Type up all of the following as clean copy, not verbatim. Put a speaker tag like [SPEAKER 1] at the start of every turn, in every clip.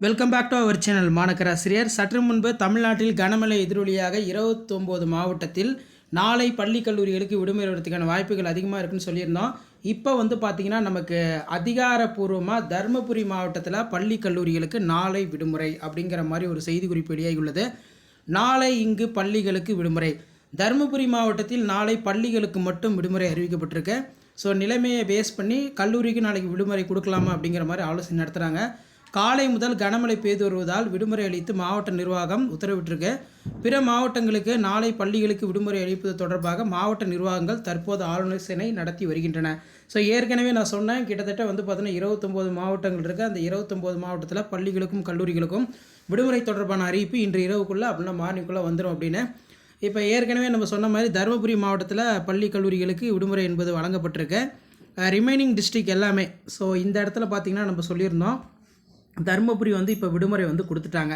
[SPEAKER 1] Welcome back to our channel. மாநகராசிரியர் சற்று முன்பு தமிழ்நாட்டில் கனமழை எதிரொலியாக 29 மாவட்டத்தில் நாளை பள்ளி கல்லூரிகளுக்கு விடுமுறை வரதுக்கான வாய்ப்புகள் அதிகமாக இருக்குன்னு சொல்லியிருந்தோம். இப்போ பார்த்தீங்கன்னா நமக்கு அதிகாரப்பூர்வமாக தருமபுரி மாவட்டத்தில் பள்ளி கல்லூரிகளுக்கு நாளை விடுமுறை அப்படிங்கிற மாதிரி ஒரு செய்தி குறிப்பு வெளியாகியுள்ளது. நாளை இங்கு பள்ளிகளுக்கு விடுமுறை. தருமபுரி மாவட்டத்தில் நாளை பள்ளிகளுக்கு மட்டும் விடுமுறை அறிவிக்கப்பட்டிருக்கு. ஸோ நிலைமையை பேஸ் பண்ணி கல்லூரிக்கு நாளைக்கு விடுமுறை கொடுக்கலாமா அப்படிங்கிற மாதிரி ஆலோசனை நடத்துகிறாங்க. காலை முதல் கனமழை பெய்து வருவதால் விடுமுறை அளித்து மாவட்ட நிர்வாகம் உத்தரவிட்டிருக்கு. பிற மாவட்டங்களுக்கு நாளை பள்ளிகளுக்கு விடுமுறை அளிப்பது தொடர்பாக மாவட்ட நிர்வாகங்கள் தற்போது ஆலோசனை நடத்தி வருகின்றன. ஸோ ஏற்கனவே நான் சொன்னேன், கிட்டத்தட்ட பார்த்தீங்கன்னா 29 மாவட்டங்கள் இருக்குது. அந்த 29 மாவட்டத்தில் பள்ளிகளுக்கும் கல்லூரிகளுக்கும் விடுமுறை தொடர்பான அறிவிப்பு இன்று இரவுக்குள்ளே அப்படின்னா மார்னிங்குள்ளே வந்துடும் அப்படின்னு. இப்போ ஏற்கனவே நம்ம சொன்ன மாதிரி தருமபுரி மாவட்டத்தில் பள்ளி கல்லூரிகளுக்கு விடுமுறை என்பது வழங்கப்பட்டிருக்கு. ரிமைனிங் டிஸ்ட்ரிக்ட் எல்லாமே. ஸோ இந்த இடத்துல பார்த்திங்கன்னா நம்ம சொல்லியிருந்தோம், தருமபுரி இப்போ விடுமுறை கொடுத்துட்டாங்க.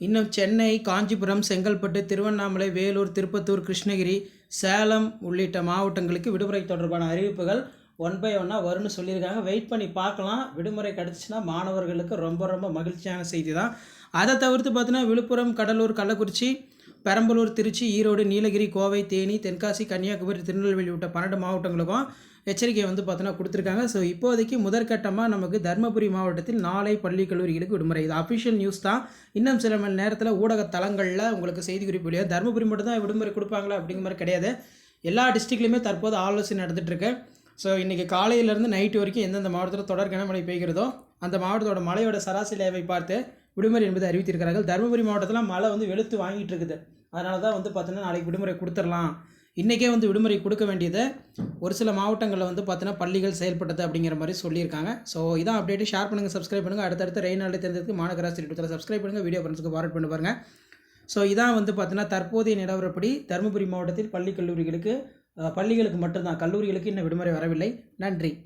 [SPEAKER 1] இன்னும் சென்னை, காஞ்சிபுரம், செங்கல்பட்டு, திருவண்ணாமலை, வேலூர், திருப்பத்தூர், கிருஷ்ணகிரி, சேலம் உள்ளிட்ட மாவட்டங்களுக்கு விடுமுறை தொடர்பான அறிவிப்புகள் ஒன் பை ஒன்னாக வரும்னு சொல்லியிருக்காங்க. வெயிட் பண்ணி பார்க்கலாம். விடுமுறை கிடச்சிச்சின்னா மாணவர்களுக்கு ரொம்ப ரொம்ப மகிழ்ச்சியான செய்தி தான். அதை தவிர்த்து பார்த்தீங்கன்னா விழுப்புரம், கடலூர், கள்ளக்குறிச்சி, பெரம்பலூர், திருச்சி, ஈரோடு, நீலகிரி, கோவை, தேனி, தென்காசி, கன்னியாகுமரி, திருநெல்வேலி விட்ட 12 மாவட்டங்களுக்கும் எச்சரிக்கை பார்த்தீங்கன்னா கொடுத்துருக்காங்க. ஸோ இப்போதைக்கு முதற்கட்டமாக நமக்கு தருமபுரி மாவட்டத்தில் நாளை பள்ளி கல்லூரிகளுக்கு விடுமுறை. இது அஃபிஷியல் நியூஸ் தான். இன்னும் சில மணி நேரத்தில் ஊடக தளங்களில் உங்களுக்கு செய்தி குறிப்பு இல்லையா, தருமபுரி மட்டும் தான் விடுமுறை கொடுப்பாங்களா அப்படிங்கிற மாதிரி கிடையாது. எல்லா டிஸ்ட்ரிக்ட்லையுமே தற்போது ஆலோசனை நடந்துகிட்ருக்கு. ஸோ இன்றைக்கி காலையிலேருந்து நைட்டு வரைக்கும் எந்தெந்த மாவட்டத்தில் தொடர் கனமழை பெய்கிறதோ அந்த மாவட்டத்தோட மழையோட சராசரி அளவை பார்த்து விடுமுறை என்பது அறிவித்திருக்கிறார்கள். தருமபுரி மாவட்டத்தில் மழை வெளுத்து வாங்கிட்டு இருக்குது. அதனால தான் பார்த்தீங்கன்னா நாளைக்கு விடுமுறை கொடுத்துடலாம், இன்றைக்கே விடுமுறை கொடுக்க வேண்டியது ஒரு சில மாவட்டங்களில் பார்த்தீங்கன்னா பள்ளிகள் செயல்பட்டது அப்படிங்கிற மாதிரி சொல்லியிருக்காங்க. ஸோ இதான் அப்டேட்டு. ஷேர் பண்ணுங்கள், சப்ஸ்கிரைப் பண்ணுங்கள். அடுத்தடுத்து ரெயின் நாளில் தெரிஞ்சதுக்கு மாநகராசி ட்விட்டரில் சப்ஸ்கிரைப் பண்ணுங்கள். வீடியோ ஃப்ரெண்ட்ஸுக்கு ஃபார்வர்ட் பண்ணி பாருங்கள். ஸோ இதான் பார்த்தீங்கன்னா தற்போதைய நிலவரப்படி தருமபுரி மாவட்டத்தில் பள்ளிகளுக்கு மட்டும்தான், கல்லூரிகளுக்கு இன்னும் விடுமுறை வரவில்லை. நன்றி.